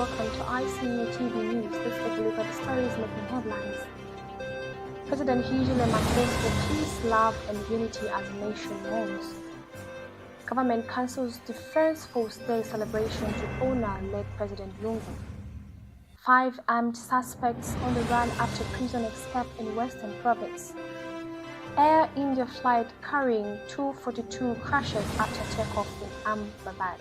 welcome to Icu TV News. Let's take a look at the stories making headlines. President Hichilema calls for peace, love and unity as the nation mourns. Government cancels Defense Force Day celebration to honor late President Lungu. 5 armed suspects on the run after prison escape in Western Province. Air India flight carrying 242 crashes after takeoff in Ahmedabad.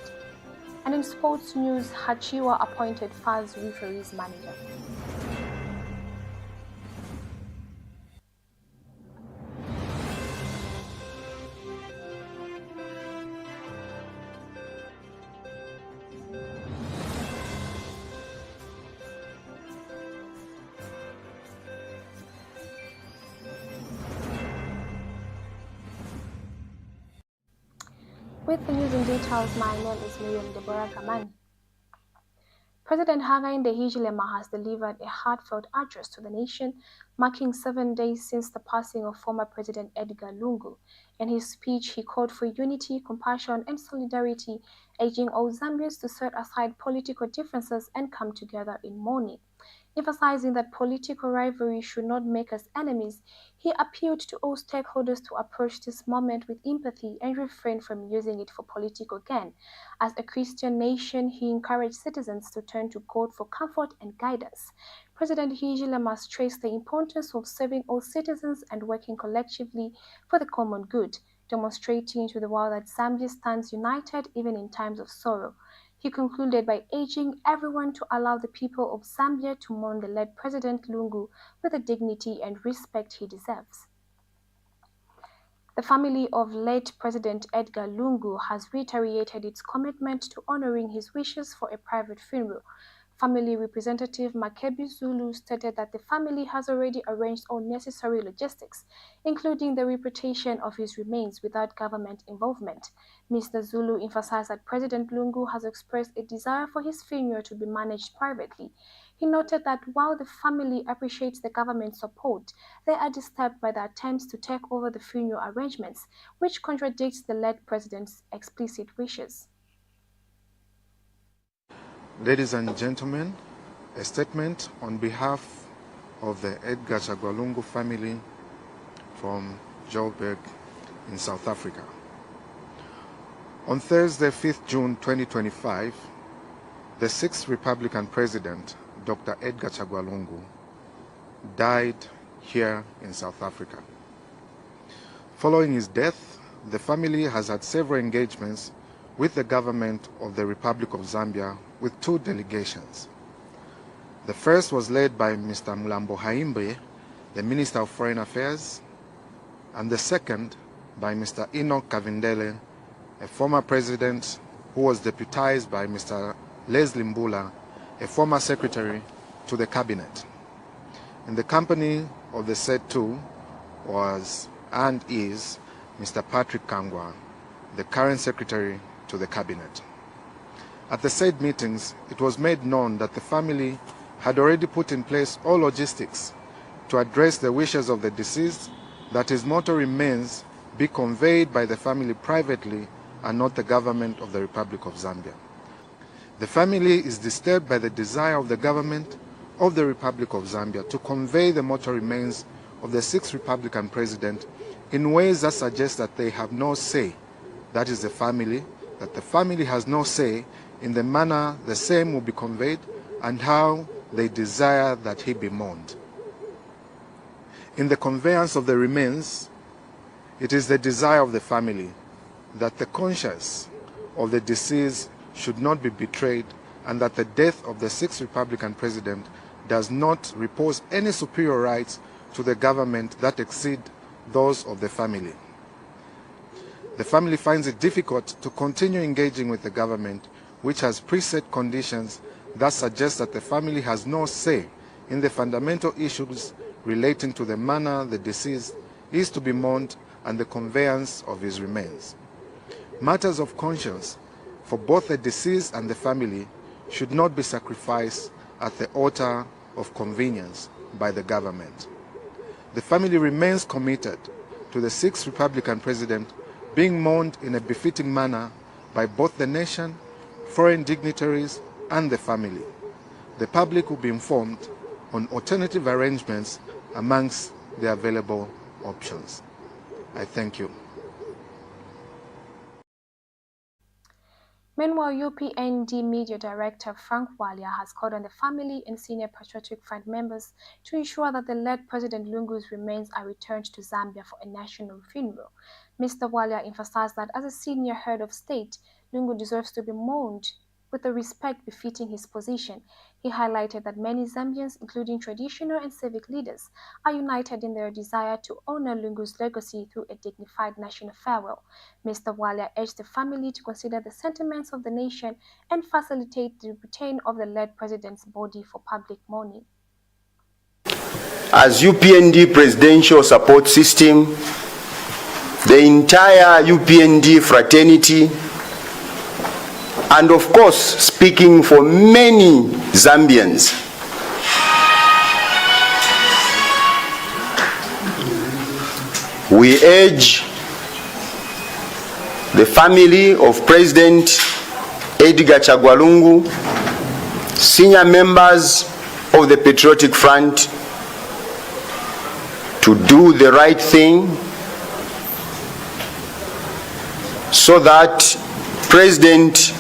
And in sports news, Hachiwa appointed Faz referees manager. With the news and details, my name is Miriam Deborah Gaman. President Hichilema has delivered a heartfelt address to the nation, marking 7 days since the passing of former President Edgar Lungu. In his speech, he called for unity, compassion, and solidarity, urging all Zambians to set aside political differences and come together in mourning. Emphasizing that political rivalry should not make us enemies, he appealed to all stakeholders to approach this moment with empathy and refrain from using it for political gain. As a Christian nation, he encouraged citizens to turn to God for comfort and guidance. President Hichilema stressed the importance of serving all citizens and working collectively for the common good, demonstrating to the world that Zambia stands united even in times of sorrow. He concluded by urging everyone to allow the people of Zambia to mourn the late President Lungu with the dignity and respect he deserves. The family of late President Edgar Lungu has reiterated its commitment to honoring his wishes for a private funeral. Family representative Makebi Zulu stated that the family has already arranged all necessary logistics, including the repatriation of his remains without government involvement. Mr. Zulu emphasized that President Lungu has expressed a desire for his funeral to be managed privately. He noted that while the family appreciates the government's support, they are disturbed by the attempts to take over the funeral arrangements, which contradicts the late president's explicit wishes. Ladies and gentlemen, a statement on behalf of the Edgar Lungu family from Joburg in South Africa. On Thursday, 5th June 2025, the 6th Republican President, Dr. Edgar Lungu, died here in South Africa. Following his death, the family has had several engagements with the government of the Republic of Zambia with 2 delegations. The first was led by Mr. Mlambo Haimbe, the Minister of Foreign Affairs, and the second by Mr. Enoch Kavindele, a former president who was deputized by Mr. Leslie Mbula, a former secretary to the cabinet. In the company of the said 2 was and is Mr. Patrick Kangwa, the current secretary to the cabinet. At the said meetings, it was made known that the family had already put in place all logistics to address the wishes of the deceased that his mortal remains be conveyed by the family privately and not the government of the Republic of Zambia. The family is disturbed by the desire of the government of the Republic of Zambia to convey the mortal remains of the 6th Republican President in ways that suggest that they have no say, that is the family, that the family has no say in the manner the same will be conveyed and how they desire that he be mourned. In the conveyance of the remains, it is the desire of the family that the conscience of the deceased should not be betrayed and that the death of the 6th Republican President does not repose any superior rights to the government that exceed those of the family. The family finds it difficult to continue engaging with the government, which has preset conditions that suggest that the family has no say in the fundamental issues relating to the manner the deceased is to be mourned and the conveyance of his remains. Matters of conscience for both the deceased and the family should not be sacrificed at the altar of convenience by the government. The family remains committed to the 6th Republican President being mourned in a befitting manner by both the nation, foreign dignitaries, and the family. the public will be informed on alternative arrangements amongst the available options. I thank you. Meanwhile, UPND Media Director Frank Walia has called on the family and senior Patriotic Front members to ensure that the late President Lungu's remains are returned to Zambia for a national funeral. Mr. Walia emphasized that as a senior head of state, Lungu deserves to be mourned with the respect befitting his position. He highlighted that many Zambians, including traditional and civic leaders, are united in their desire to honor Lungu's legacy through a dignified national farewell. Mr. Walia urged the family to consider the sentiments of the nation and facilitate the return of the late president's body for public mourning. As UPND Presidential Support System, the entire UPND fraternity, and of course, speaking for many Zambians, we urge the family of President Edgar Chagwa Lungu, senior members of the Patriotic Front, to do the right thing so that President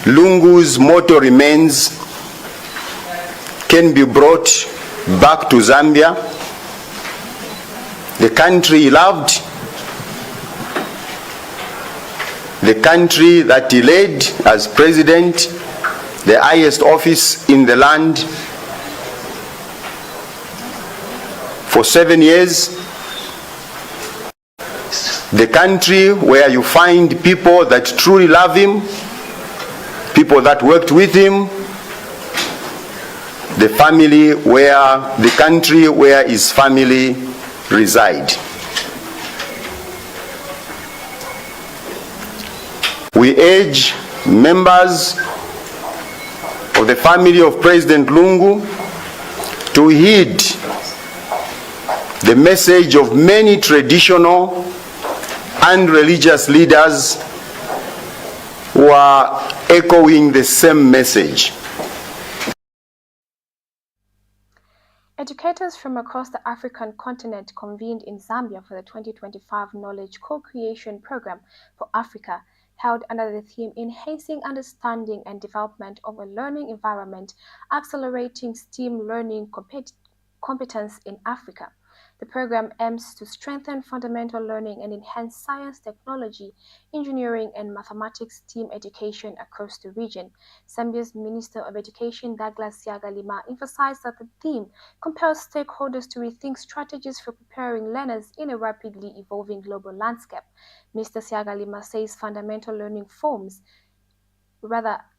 Lungu's mortal remains can be brought back to Zambia, the country he loved, the country that he led as president, the highest office in the land for 7 years, the country where you find people that truly love him, people that worked with him, the family where, the country where his family reside. We urge members of the family of President Lungu to heed the message of many traditional and religious leaders who are echoing the same message. Educators from across the African continent convened in Zambia for the 2025 Knowledge Co-Creation Program for Africa, held under the theme Enhancing Understanding and Development of a Learning Environment, Accelerating STEAM Learning Competence in Africa. The program aims to strengthen fundamental learning and enhance science, technology, engineering, and mathematics STEAM education across the region. Zambia's Minister of Education, Douglas Hichilema, emphasized that the theme compels stakeholders to rethink strategies for preparing learners in a rapidly evolving global landscape. Mr. Hichilema says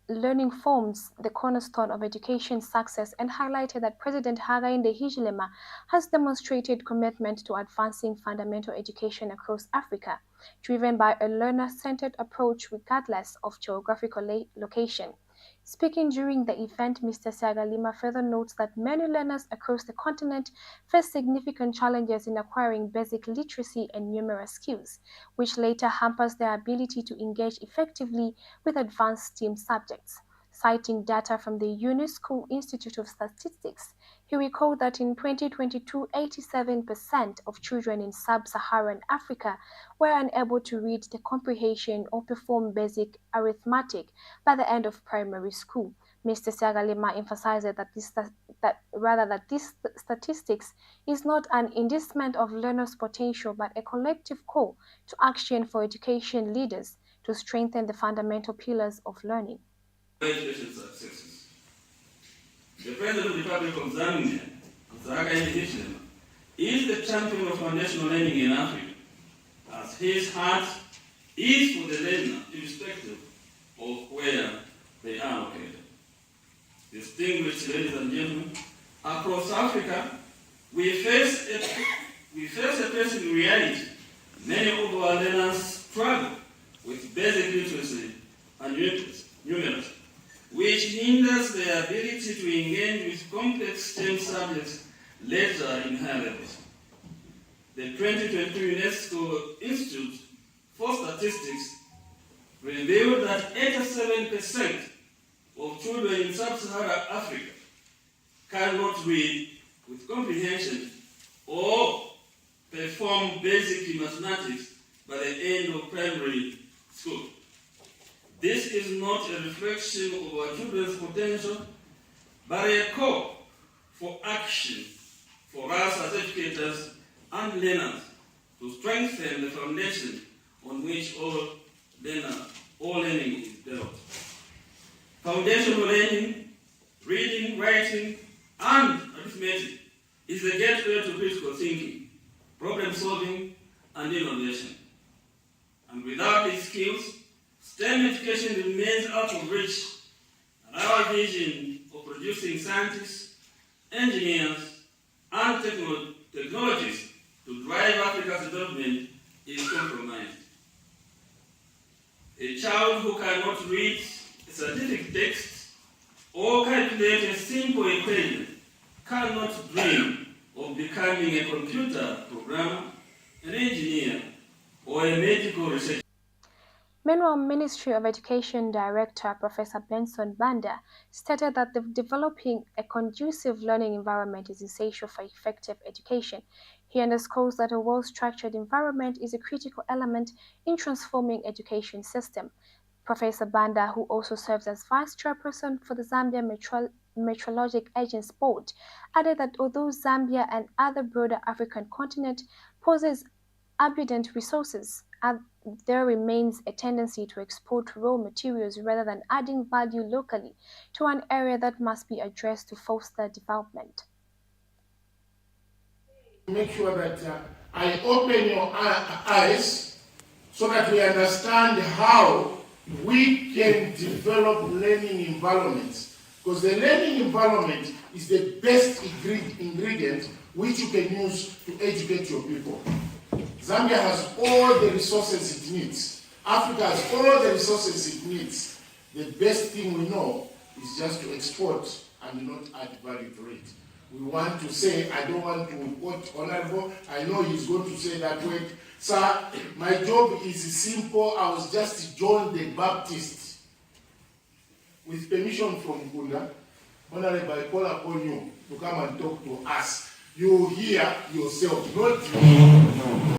learning forms the cornerstone of education success, and highlighted that President Hichilema has demonstrated commitment to advancing fundamental education across Africa, driven by a learner-centered approach regardless of geographical location. Speaking during the event, Mr. Hichilema further notes that many learners across the continent face significant challenges in acquiring basic literacy and numerous skills, which later hampers their ability to engage effectively with advanced STEAM subjects. Citing data from the UNESCO Institute of Statistics, he recalled that in 2022, 87% of children in sub-Saharan Africa were unable to read the comprehension or perform basic arithmetic by the end of primary school. Mr. Hichilema emphasized that this statistics is not an indictment of learners' potential, but a collective call to action for education leaders to strengthen the fundamental pillars of learning. Education successes. The President of the Republic of Zambia, Hichilema, is the champion of foundational learning in Africa, as his heart is for the learner, irrespective of where they are located. Distinguished ladies and gentlemen, across Africa, we face a pressing reality. Many of our learners struggle with basic literacy and numeracy, which hinders their ability to engage with complex STEM subjects later in higher levels. The 2022 UNESCO Institute for Statistics revealed that 87% of children in sub-Saharan Africa cannot read with comprehension or perform basic mathematics by the end of primary school. This is not a reflection of our children's potential, but a call for action for us as educators and learners to strengthen the foundation on which all learning is built. Foundational learning, reading, writing, and arithmetic is the gateway to critical thinking, problem solving, and innovation. And without these skills, STEM education remains out of reach, and our vision of producing scientists, engineers, and technologists to drive Africa's development is compromised. A child who cannot read a scientific text or calculate a simple equation cannot dream of becoming a computer programmer, an engineer, or a medical researcher. Meanwhile, Ministry of Education Director Professor Benson Banda stated that developing a conducive learning environment is essential for effective education. He underscores that a well-structured environment is a critical element in transforming education system. Professor Banda, who also serves as Vice Chairperson for the Zambia Meteorologic Agents Board, added that although Zambia and other broader African continent possess abundant resources, there remains a tendency to export raw materials rather than adding value locally to an area that must be addressed to foster development. Make sure that I open your eyes so that we understand how we can develop learning environments, because the learning environment is the best ingredient which you can use to educate your people. Zambia has all the resources it needs. Africa has all the resources it needs. The best thing we know is just to export and not add value to it. We want to say, I don't want to quote Honorable, I know he's going to say that word. Sir, my job is simple. I was just John the Baptist. With permission from Gunda, Honorable, I call upon you to come and talk to us. You hear yourself, not me.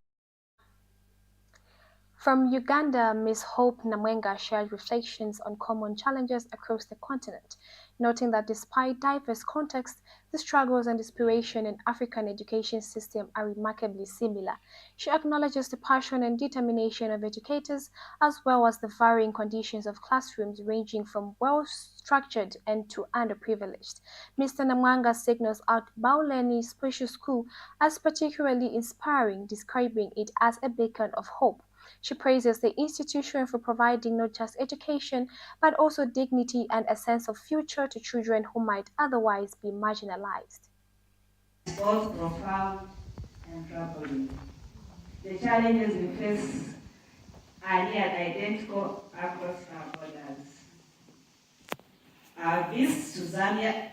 From Uganda, Ms. Hope Namwenga shared reflections on common challenges across the continent, noting that despite diverse contexts, the struggles and inspiration in African education system are remarkably similar. She acknowledges the passion and determination of educators, as well as the varying conditions of classrooms ranging from well-structured and to underprivileged. Mr. Namwenga signals out Bauleni Special School as particularly inspiring, describing it as a beacon of hope. She praises the institution for providing not just education, but also dignity and a sense of future to children who might otherwise be marginalized. Both profound and troubling. The challenges we face are near identical across our borders. Our visits to Zambia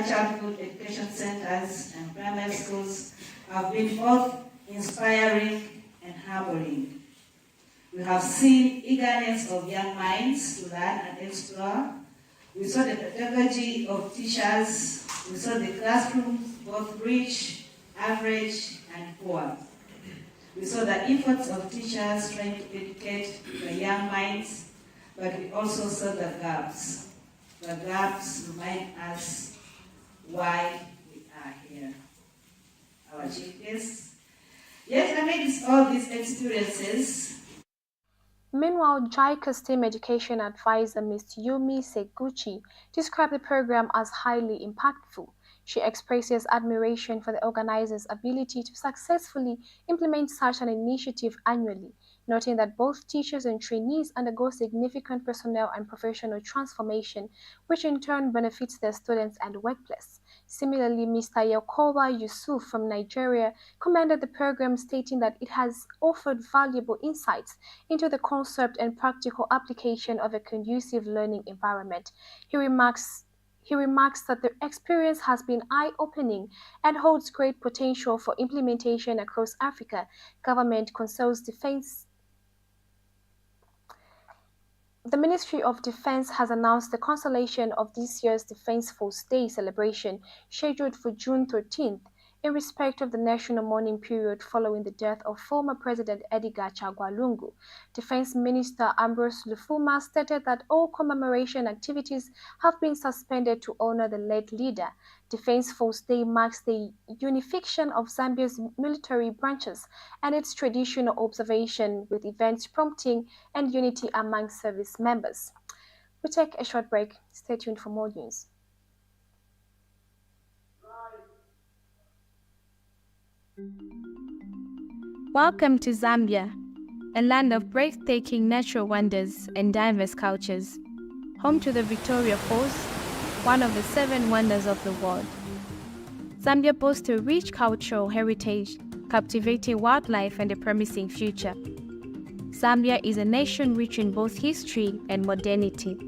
childhood education centers and primary schools have been both inspiring and harboring. We have seen eagerness of young minds to learn and explore. We saw the pedagogy of teachers. We saw the classrooms, both rich, average, and poor. We saw the efforts of teachers trying to educate the young minds, but we also saw the gaps. The gaps remind us why we are here. Our chief guest. Yet amidst all these experiences. Meanwhile, JICA's STEM Education Advisor Ms. Yumi Seguchi described the program as highly impactful. She expresses admiration for the organizers' ability to successfully implement such an initiative annually, noting that both teachers and trainees undergo significant personnel and professional transformation, which in turn benefits their students and workplace. Similarly, Mr. Yakoba Yusuf from Nigeria commended the program, stating that it has offered valuable insights into the concept and practical application of a conducive learning environment. He remarks that the experience has been eye-opening and holds great potential for implementation across Africa. Government consoles defense The Ministry of Defense has announced the cancellation of this year's Defense Force Day celebration, scheduled for June 13th, in respect of the national mourning period following the death of former President Edgar Chagwa Lungu. Defense Minister Ambrose Lufuma stated that all commemoration activities have been suspended to honor the late leader. Defense Force Day marks the unification of Zambia's military branches and its traditional observation, with events prompting and unity among service members. We take a short break. Stay tuned for more news. Welcome to Zambia, a land of breathtaking natural wonders and diverse cultures, home to the Victoria Falls, one of the 7 wonders of the world. Zambia boasts a rich cultural heritage, captivating wildlife and a promising future. Zambia is a nation rich in both history and modernity.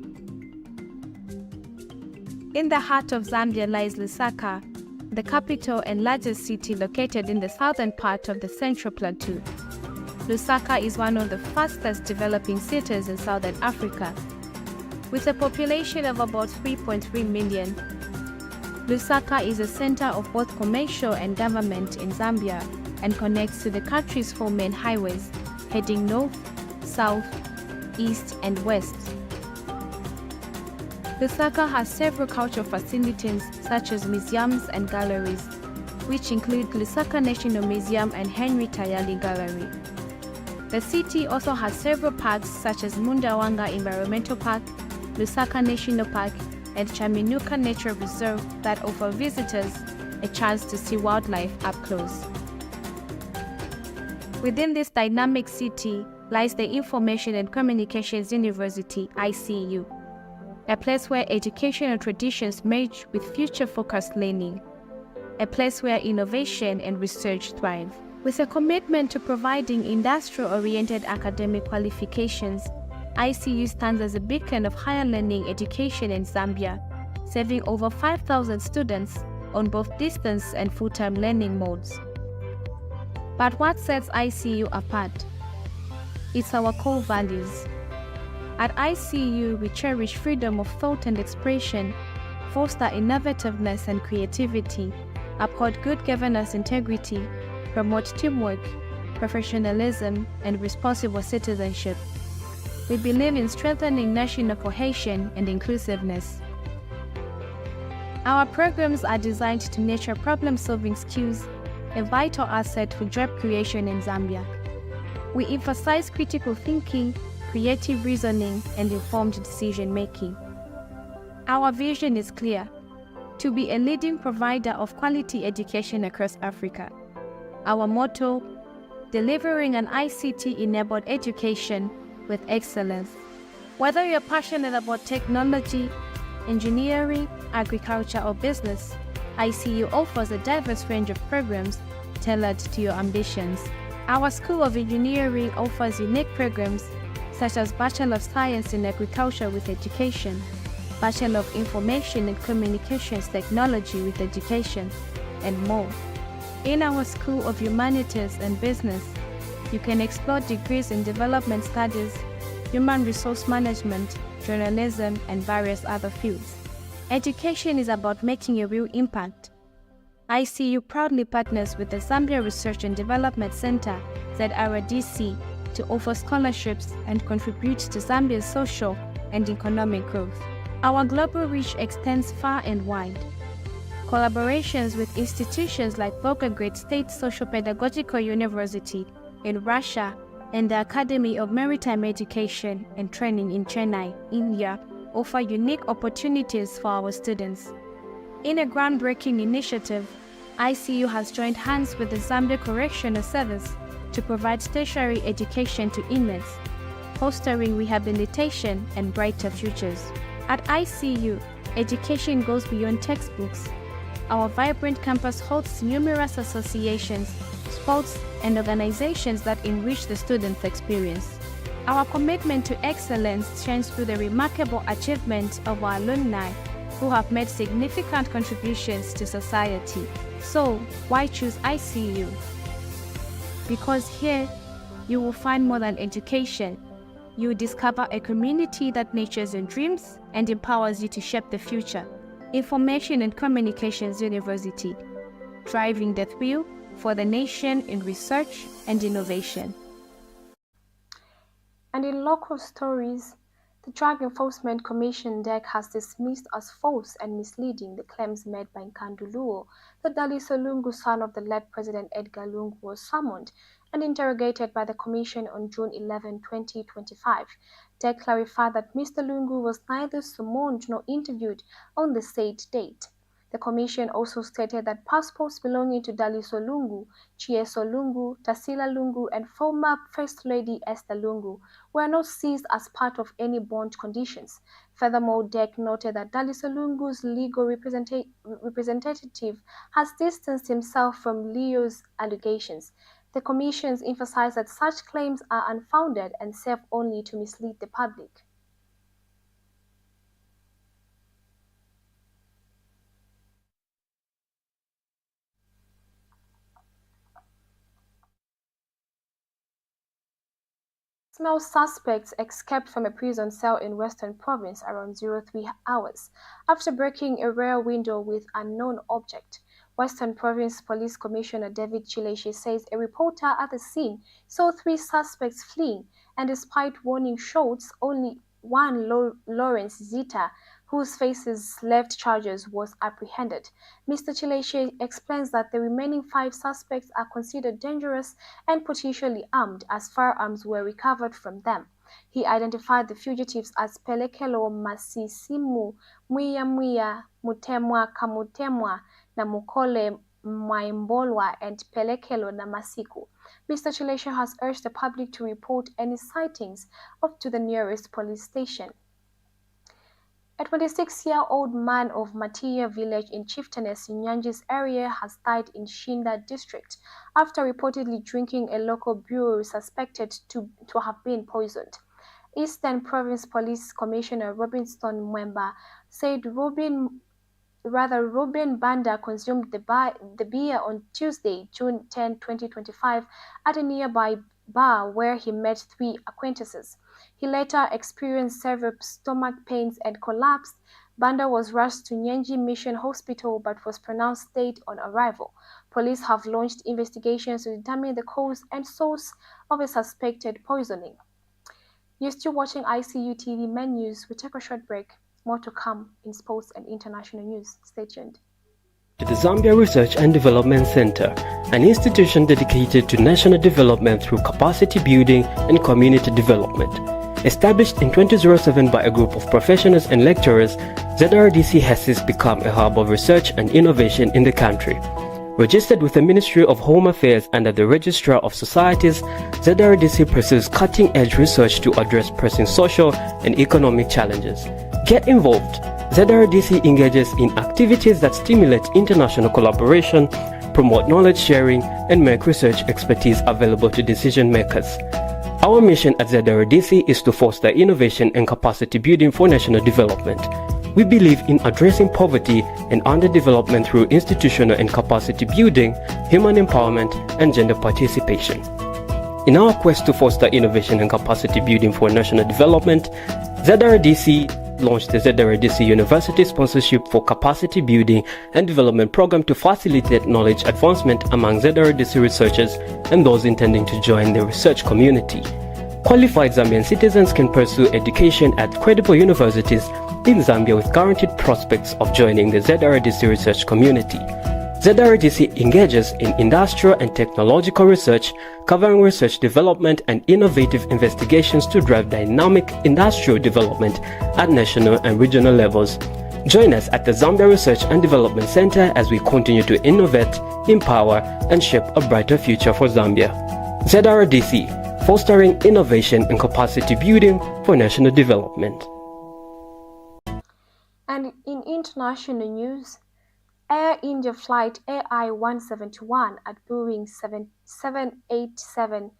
In the heart of Zambia lies Lusaka, the capital and largest city located in the southern part of the Central Plateau. Lusaka is one of the fastest developing cities in Southern Africa. With a population of about 3.3 million, Lusaka is a center of both commercial and government in Zambia and connects to the country's 4 main highways, heading north, south, east, and west. Lusaka has several cultural facilities such as museums and galleries, which include Lusaka National Museum and Henry Tayali Gallery. The city also has several parks such as Mundawanga Environmental Park, Lusaka National Park, and Chaminuka Nature Reserve that offer visitors a chance to see wildlife up close. Within this dynamic city lies the Information and Communications University, ICU, a place where educational traditions merge with future-focused learning, a place where innovation and research thrive. With a commitment to providing industrial-oriented academic qualifications, ICU stands as a beacon of higher learning education in Zambia, serving over 5,000 students on both distance and full-time learning modes. But what sets ICU apart? It's our core values. At ICU, we cherish freedom of thought and expression, foster innovativeness and creativity, uphold good governance integrity, promote teamwork, professionalism, and responsible citizenship. We believe in strengthening national cohesion and inclusiveness. Our programs are designed to nurture problem-solving skills, a vital asset for job creation in Zambia. We emphasize critical thinking, creative reasoning, and informed decision-making. Our vision is clear: to be a leading provider of quality education across Africa. Our motto: delivering an ICT-enabled education with excellence. Whether you're passionate about technology, engineering, agriculture, or business, ICU offers a diverse range of programs tailored to your ambitions. Our School of Engineering offers unique programs such as Bachelor of Science in Agriculture with Education, Bachelor of Information and Communications Technology with Education, and more. In our School of Humanities and Business, you can explore degrees in Development Studies, Human Resource Management, Journalism, and various other fields. Education is about making a real impact. ICU proudly partners with the Zambia Research and Development Center, ZRDC, to offer scholarships and contribute to Zambia's social and economic growth. Our global reach extends far and wide. Collaborations with institutions like Volgograd State Socio-Pedagogical University in Russia and the Academy of Maritime Education and Training in Chennai, India, offer unique opportunities for our students. In a groundbreaking initiative, ICU has joined hands with the Zambia Correctional Service to provide tertiary education to inmates, fostering rehabilitation and brighter futures. At ICU, education goes beyond textbooks. Our vibrant campus hosts numerous associations, sports, and organizations that enrich the students' experience. Our commitment to excellence shines through the remarkable achievement of our alumni who have made significant contributions to society. So, why choose ICU? Because here, you will find more than education. you will discover a community that nurtures your dreams and empowers you to shape the future. Information and Communications University, driving the wheel for the nation in research and innovation. And in local stories, the Drug Enforcement Commission DEC has dismissed as false and misleading the claims made by Nkandu Luo that Daliso Lungu, son of the late President Edgar Lungu, was summoned and interrogated by the Commission on June 11, 2025. DEC clarified that Mr. Lungu was neither summoned nor interviewed on the said date. The Commission also stated that passports belonging to Daliso Lungu, Chieso Lungu, Tasila Lungu, and former First Lady Esther Lungu were not seized as part of any bond conditions. Furthermore, DEC noted that Daliso Lungu's legal representative has distanced himself from Leo's allegations. The Commission emphasized that such claims are unfounded and serve only to mislead the public. Small suspects escaped from a prison cell in Western Province around 03 hours after breaking a rear window with unknown object. Western Province Police Commissioner David Chileshi says a reporter at the scene saw 3 suspects fleeing, and despite warning shots, only one Lawrence Zita, whose faces left charges, was apprehended. Mr. Chileshi explains that the remaining 5 suspects are considered dangerous and potentially armed, as firearms were recovered from them. He identified the fugitives as Pelekelo Masisimu Mwiya Mutemwa Kamutemwa na Mukole Mwaimbolwa and Pelekelo na Masiku. Mr. Chileshi has urged the public to report any sightings up to the nearest police station. A 26-year-old man of Matiya village in Chieftainess Nyanji's area has died in Shinda district after reportedly drinking a local brew suspected to have been poisoned. Eastern Province Police Commissioner Robinson Mwemba said Ruben Banda consumed the beer on Tuesday, June 10, 2025, at a nearby bar where he met 3 acquaintances. He later experienced severe stomach pains and collapsed. Banda was rushed to Nyanji Mission Hospital but was pronounced dead on arrival. Police have launched investigations to determine the cause and source of a suspected poisoning. You're still watching ICU TV Main News. We take a short break. More to come in sports and international news. Stay tuned. The Zambia Research and Development Center, an institution dedicated to national development through capacity building and community development. Established in 2007 by a group of professionals and lecturers, ZRDC has since become a hub of research and innovation in the country. Registered with the Ministry of Home Affairs under the Registrar of Societies, ZRDC pursues cutting-edge research to address pressing social and economic challenges. Get involved. ZRDC engages in activities that stimulate international collaboration, promote knowledge sharing, and make research expertise available to decision makers. Our mission at ZRDC is to foster innovation and capacity building for national development. We believe in addressing poverty and underdevelopment through institutional and capacity building, human empowerment, and gender participation. In our quest to foster innovation and capacity building for national development, ZRDC launched the ZRDC University Sponsorship for Capacity Building and Development Program to facilitate knowledge advancement among ZRDC researchers and those intending to join the research community. Qualified Zambian citizens can pursue education at credible universities in Zambia with guaranteed prospects of joining the ZRDC research community. ZRDC engages in industrial and technological research, covering research development and innovative investigations to drive dynamic industrial development at national and regional levels. Join us at the Zambia Research and Development Center as we continue to innovate, empower, and shape a brighter future for Zambia. ZRDC, fostering innovation and capacity building for national development. And in international news, Air India flight AI-171 at Boeing 787-8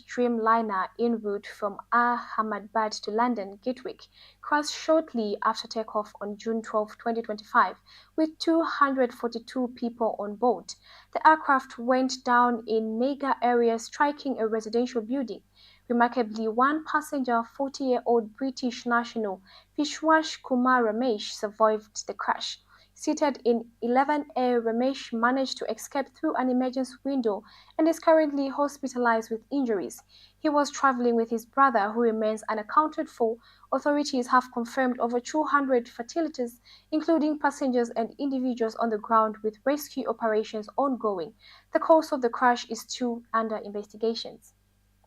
Dreamliner en route from Ahmedabad to London Gatwick crashed shortly after takeoff on June 12, 2025, with 242 people on board. The aircraft went down in Naga area, striking a residential building. Remarkably, one passenger, 40-year-old British national Vishwash Kumar Ramesh, survived the crash. Seated in 11A, Ramesh managed to escape through an emergency window and is currently hospitalized with injuries. He was traveling with his brother, who remains unaccounted for. Authorities have confirmed over 200 fatalities, including passengers and individuals on the ground, with rescue operations ongoing. The cause of the crash is still under investigations.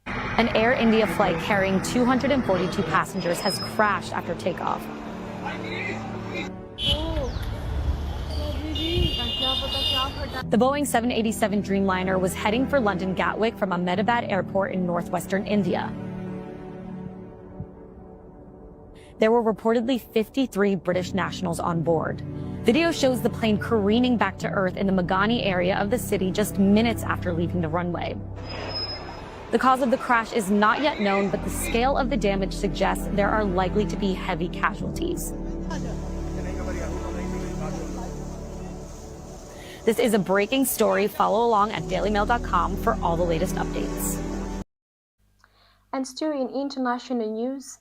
An Air India flight carrying 242 passengers has crashed after takeoff. The Boeing 787 Dreamliner was heading for London Gatwick from Ahmedabad Airport in northwestern India. There were reportedly 53 British nationals on board. Video shows the plane careening back to Earth in the Magani area of the city just minutes after leaving the runway. The cause of the crash is not yet known, but the scale of the damage suggests there are likely to be heavy casualties. This is a breaking story. Follow along at dailymail.com for all the latest updates. And still in international news,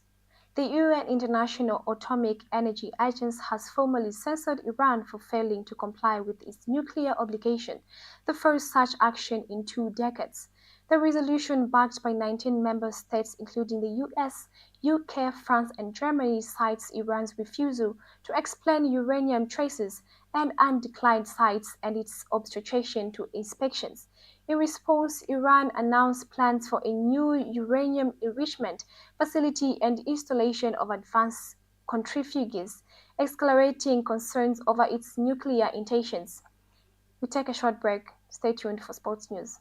the UN International Atomic Energy Agency has formally censored Iran for failing to comply with its nuclear obligation, the first such action in 2 decades. The resolution, backed by 19 member states, including the US, UK, France, and Germany, cites Iran's refusal to explain uranium traces and undeclared sites and its obstruction to inspections. In response, Iran announced plans for a new uranium enrichment facility and installation of advanced centrifuges, accelerating concerns over its nuclear intentions. We take a short break. Stay tuned for sports news.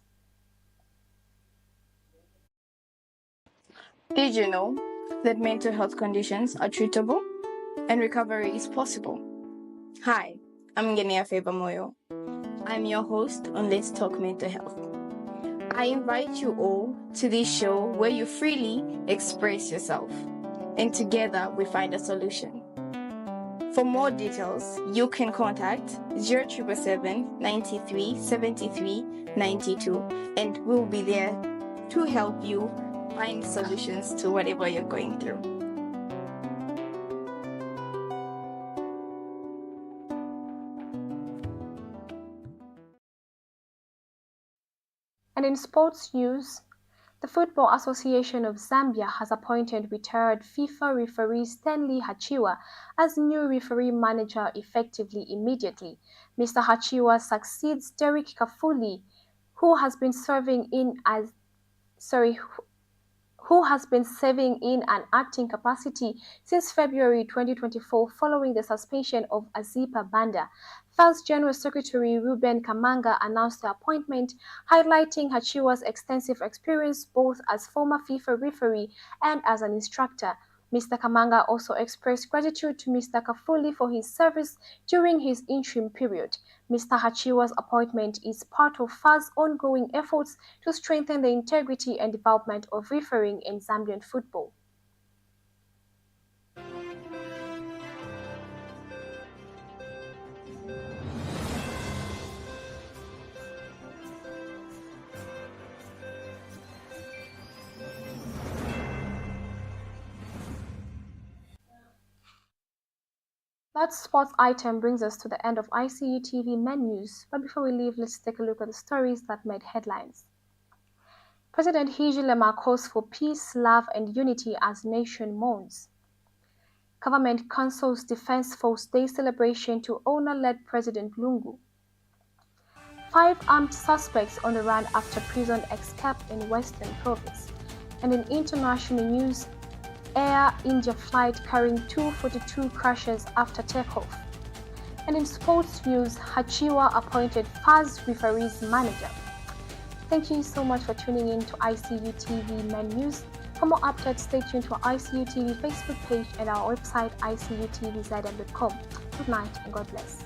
Did you know that mental health conditions are treatable and recovery is possible? Hi, I'm Ngenia Febamoyo. I'm your host on Let's Talk Mental Health. I invite you all to this show where you freely express yourself, and together we find a solution. For more details, you can contact 0777 93 73 92, and we'll be there to help you find solutions to whatever you're going through. And in sports news, the Football Association of Zambia has appointed retired FIFA referee Stanley Hachiwa as new referee manager effectively immediately. Mr. Hachiwa succeeds Derek Kafuli, who has been serving in an acting capacity since February 2024 following the suspension of Azipa Banda. First General Secretary Ruben Kamanga announced the appointment, highlighting Hachiwa's extensive experience both as former FIFA referee and as an instructor. Mr. Kamanga also expressed gratitude to Mr. Kafuli for his service during his interim period. Mr. Hachiwa's appointment is part of FA's ongoing efforts to strengthen the integrity and development of refereeing in Zambian football. That sports item brings us to the end of Icu TV main news, but before we leave, let's take a look at the stories that made headlines. President Hichilema calls for peace, love, and unity as nation mourns. Government cancels Defense Force Day celebration to honor late President Lungu. 5 armed suspects on the run after prison escape in Western Province. And in international news, Air India flight carrying 242 crashes after takeoff. And in sports news, Hachiwa appointed FA's referees manager. Thank you so much for tuning in to Icu TV main news. For more updates, stay tuned to our Icu TV Facebook page and our website icutvzm.com. Good night and God bless.